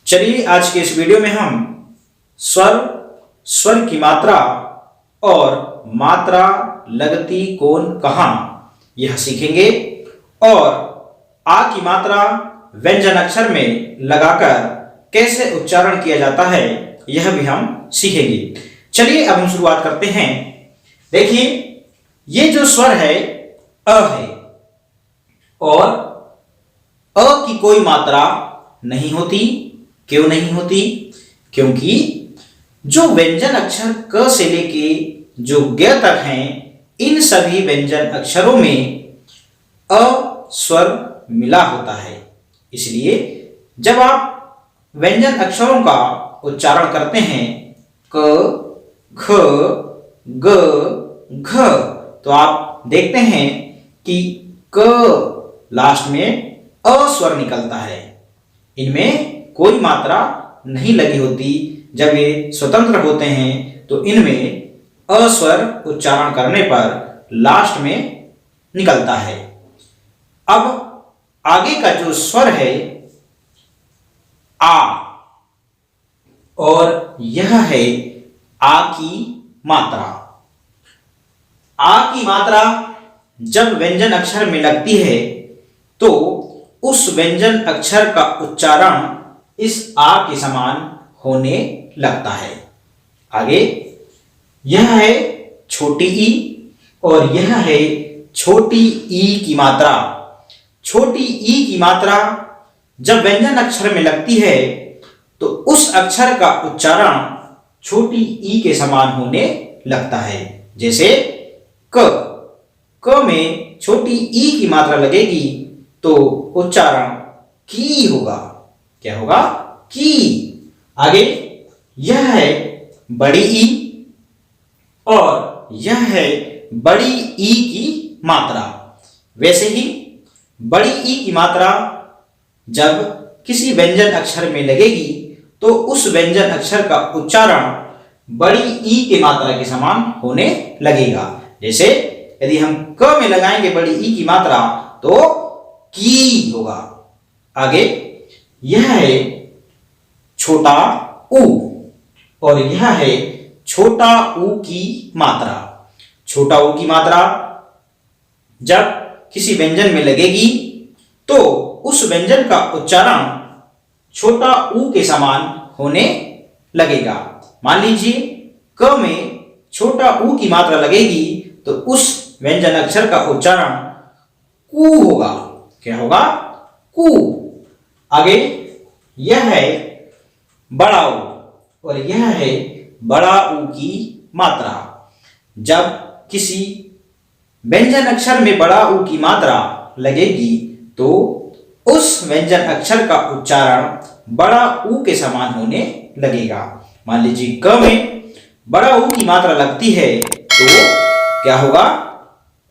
चलिए आज के इस वीडियो में हम स्वर, स्वर की मात्रा और मात्रा लगती कौन कहाँ यह सीखेंगे और आ की मात्रा व्यंजन अक्षर में लगाकर कैसे उच्चारण किया जाता है यह भी हम सीखेंगे। चलिए अब हम शुरुआत करते हैं। देखिए ये जो स्वर है अ है और अ की कोई मात्रा नहीं होती। क्यों नहीं होती? क्योंकि जो व्यंजन अक्षर क से लेके जो ग तक हैं इन सभी व्यंजन अक्षरों में अ स्वर मिला होता है। इसलिए जब आप व्यंजन अक्षरों का उच्चारण करते हैं क, ख, ग, घ तो आप देखते हैं कि क लास्ट में अ स्वर निकलता है। इनमें कोई मात्रा नहीं लगी होती। जब ये स्वतंत्र होते हैं तो इनमें अ स्वर उच्चारण करने पर लास्ट में निकलता है। अब आगे का जो स्वर है आ और यह है आ की मात्रा। आ की मात्रा जब व्यंजन अक्षर में लगती है तो उस व्यंजन अक्षर का उच्चारण इस आ के समान होने लगता है। आगे यह है छोटी ई और यह है छोटी ई की मात्रा। छोटी ई की मात्रा जब व्यंजन अक्षर में लगती है तो उस अक्षर का उच्चारण छोटी ई के समान होने लगता है। जैसे क में छोटी ई की मात्रा लगेगी तो उच्चारण की होगा। क्या होगा? की। आगे यह है बड़ी ई और यह है बड़ी ई की मात्रा। वैसे ही बड़ी ई की मात्रा जब किसी व्यंजन अक्षर में लगेगी तो उस व्यंजन अक्षर का उच्चारण बड़ी ई की मात्रा के समान होने लगेगा। जैसे यदि हम क में लगाएंगे बड़ी ई की मात्रा तो की होगा। आगे यह है छोटा ऊ और यह है छोटा ऊ की मात्रा। छोटा ऊ की मात्रा जब किसी व्यंजन में लगेगी तो उस व्यंजन का उच्चारण छोटा ऊ के समान होने लगेगा। मान लीजिए क में छोटा ऊ की मात्रा लगेगी तो उस व्यंजन अक्षर का उच्चारण कू होगा। क्या होगा? कू। आगे यह है बड़ा ऊ और यह है बड़ा ऊ की मात्रा। जब किसी व्यंजन अक्षर में बड़ा ऊ की मात्रा लगेगी तो उस व्यंजन अक्षर का उच्चारण बड़ा ऊ के समान होने लगेगा। मान लीजिए क में बड़ा ऊ की मात्रा लगती है तो क्या होगा?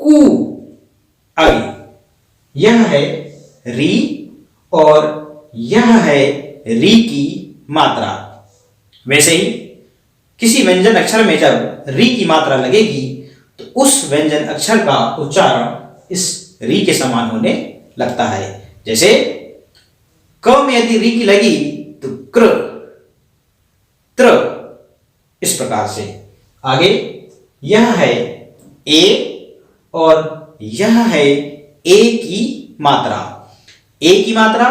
कू। आगे यह है री और यह है री की मात्रा। वैसे ही किसी व्यंजन अक्षर में जब री की मात्रा लगेगी तो उस व्यंजन अक्षर का उच्चारण इस री के समान होने लगता है। जैसे क में यदि री की लगी तो क्र, त्र, इस प्रकार से। आगे यह है ए और यह है ए की मात्रा। ए की मात्रा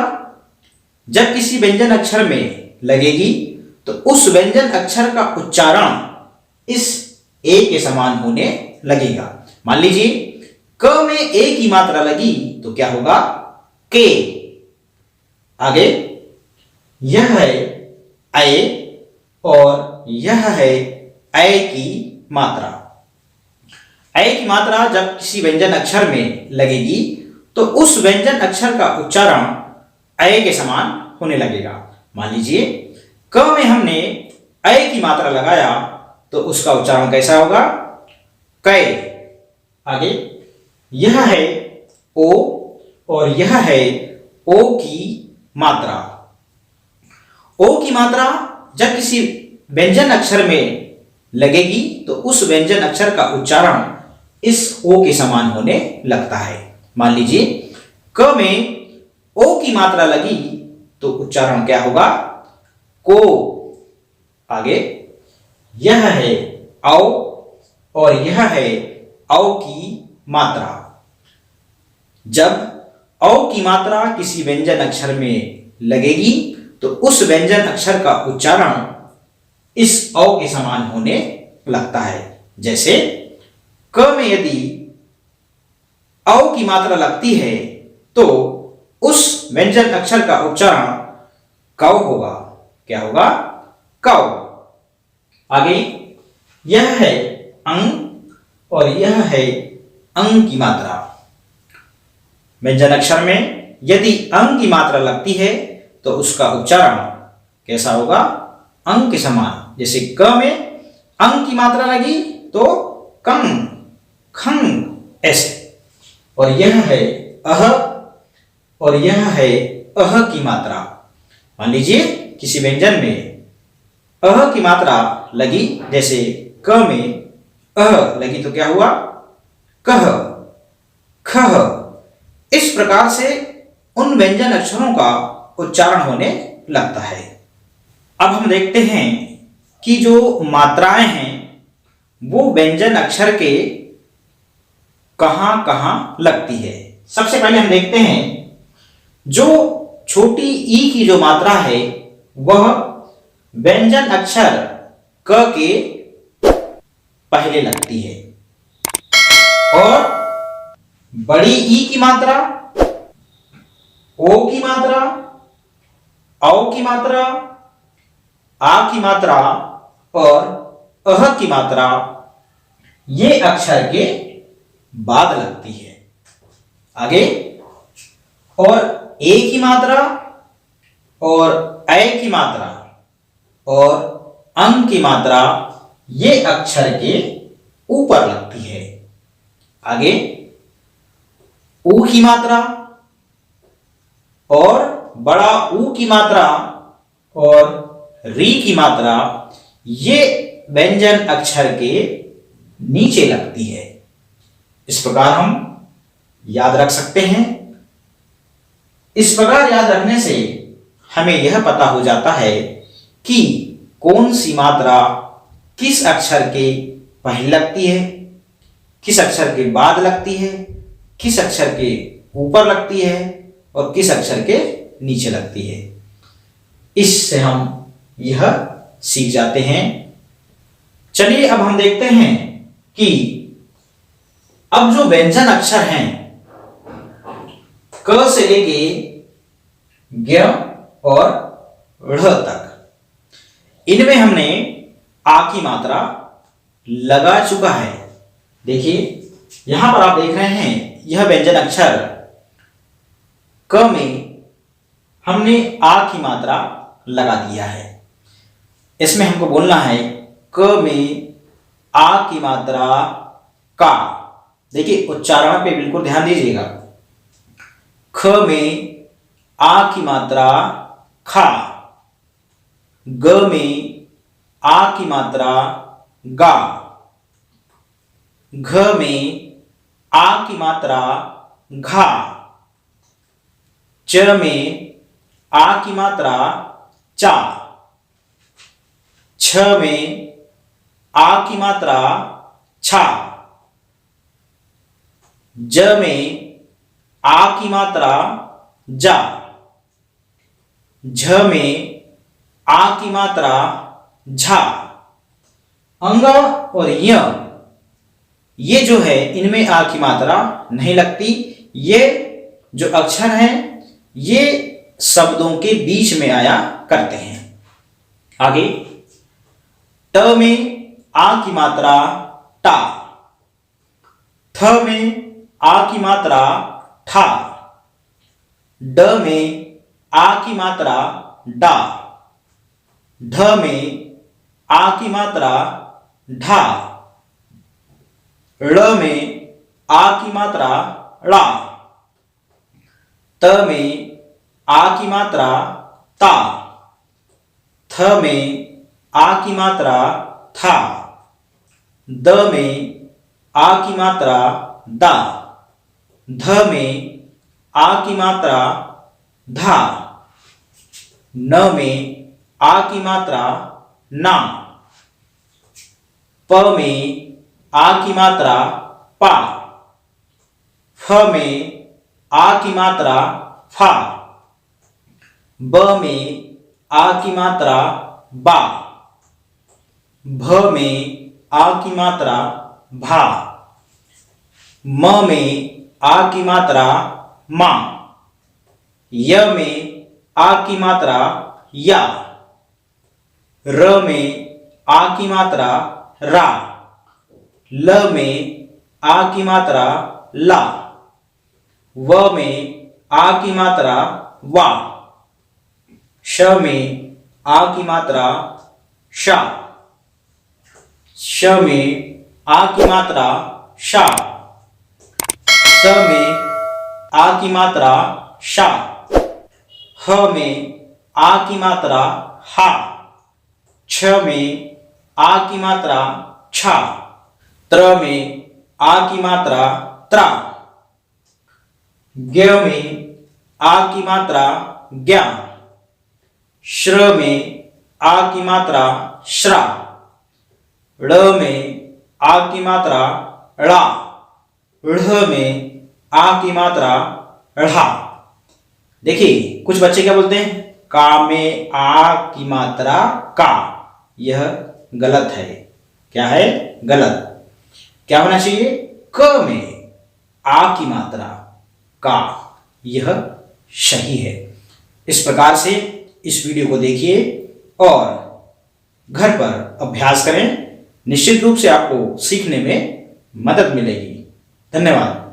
जब किसी व्यंजन अक्षर में लगेगी तो उस व्यंजन अक्षर का उच्चारण इस ए के समान होने लगेगा। मान लीजिए क में ए की मात्रा लगी तो क्या होगा? के। आगे यह है ऐ और यह है ऐ की मात्रा। ऐ की मात्रा जब किसी व्यंजन अक्षर में लगेगी तो उस व्यंजन अक्षर का उच्चारण ऐ के समान होने लगेगा। मान लीजिए क में हमने ऐ की मात्रा लगाया तो उसका उच्चारण कैसा होगा? कै। आगे यह है ओ और यह है ओ की मात्रा। ओ की मात्रा जब किसी व्यंजन अक्षर में लगेगी तो उस व्यंजन अक्षर का उच्चारण इस ओ के समान होने लगता है। मान लीजिए क में ओ की मात्रा लगी तो उच्चारण क्या होगा? को। आगे यह है औ और यह है औ की मात्रा। जब औ की मात्रा किसी व्यंजन अक्षर में लगेगी तो उस व्यंजन अक्षर का उच्चारण इस औ के समान होने लगता है। जैसे क में यदि औ की मात्रा लगती है तो उस व्यंजन अक्षर का उच्चारण कौ होगा। क्या होगा? कौ। आगे यह है अंग और यह है अंग की मात्रा। व्यंजन अक्षर में यदि अंग की मात्रा लगती है तो उसका उच्चारण कैसा होगा? अंग के समान। जैसे क में अंग की मात्रा लगी तो कंग, खंग ऐसे। और यह है अह और यह है अह की मात्रा। मान लीजिए किसी व्यंजन में अह की मात्रा लगी, जैसे क में अह लगी तो क्या हुआ? कह, खह। इस प्रकार से उन व्यंजन अक्षरों का उच्चारण होने लगता है। अब हम देखते हैं कि जो मात्राएं हैं वो व्यंजन अक्षर के कहां कहां लगती है। सबसे पहले हम देखते हैं जो छोटी ई की जो मात्रा है वह व्यंजन अक्षर क के पहले लगती है, और बड़ी ई की मात्रा, ओ की मात्रा, औ की मात्रा, आ की मात्रा और अह की मात्रा ये अक्षर के बाद लगती है। आगे और ए की मात्रा और ऐ की मात्रा और अंग की मात्रा ये अक्षर के ऊपर लगती है। आगे ऊ की मात्रा और बड़ा ऊ की मात्रा और री की मात्रा ये व्यंजन अक्षर के नीचे लगती है। इस प्रकार हम याद रख सकते हैं। इस प्रकार याद रखने से हमें यह पता हो जाता है कि कौन सी मात्रा किस अक्षर के पहले लगती है, किस अक्षर के बाद लगती है, किस अक्षर के ऊपर लगती है और किस अक्षर के नीचे लगती है। इससे हम यह सीख जाते हैं। चलिए अब हम देखते हैं कि अब जो व्यंजन अक्षर हैं क से लेके ज्ञ और ढ़ तक, इनमें हमने आ की मात्रा लगा चुका है। देखिए यहां पर आप देख रहे हैं यह व्यंजन अक्षर क में हमने आ की मात्रा लगा दिया है। इसमें हमको बोलना है क में आ की मात्रा का। देखिए उच्चारण पे बिल्कुल ध्यान दीजिएगा। ख में आ की मात्रा खा, ग में आ की मात्रा गा, घ में आ की मात्रा घा, च में आ की मात्रा चा, छ में आ की मात्रा छा, ज में आ की मात्रा जा, झ में आ की मात्रा झा। अंग और य ये जो है इनमें आ की मात्रा नहीं लगती। ये जो अक्षर हैं ये शब्दों के बीच में आया करते हैं। आगे ट में आ की मात्रा टा, थ में आ की मात्रा ठा, ड में आ की मात्रा डा, ढ में आ की मात्रा ढा, ड़ में आ की मात्रा ड़ा, त में आ की मात्रा ता, थ में आ की मात्रा था, द में आ की मात्रा दा, ध में आ की मात्रा धा, न में आ की मात्रा ना, प में आ की मात्रा पा, फ में आ की मात्रा फा, ब में आ की मात्रा बा, भ में आ की मात्रा भा, म में आ की मात्रा मा, य में आ की मात्रा या, र में आ की मात्रा रा, ल में आ की मात्रा ला, व में आ की मात्रा वा, श में आ की मात्रा शा, श में आ की मात्रा शा, स में आ की मात्रा शा, ह में आ की मात्रा हा, छ में आ की मात्रा छा, त्र में आ की मात्रा त्रा, ज्ञ में आ की मात्रा ज्ञा, श्र में आ की मात्रा श्रा, ड़ में आ की मात्रा ड़ा, ढ़ में आ की मात्रा ढ़ा। देखिए कुछ बच्चे क्या बोलते हैं, का में आ की मात्रा का, यह गलत है। क्या है? गलत। क्या होना चाहिए? क में आ की मात्रा का, यह सही है। इस प्रकार से इस वीडियो को देखिए और घर पर अभ्यास करें। निश्चित रूप से आपको सीखने में मदद मिलेगी। धन्यवाद।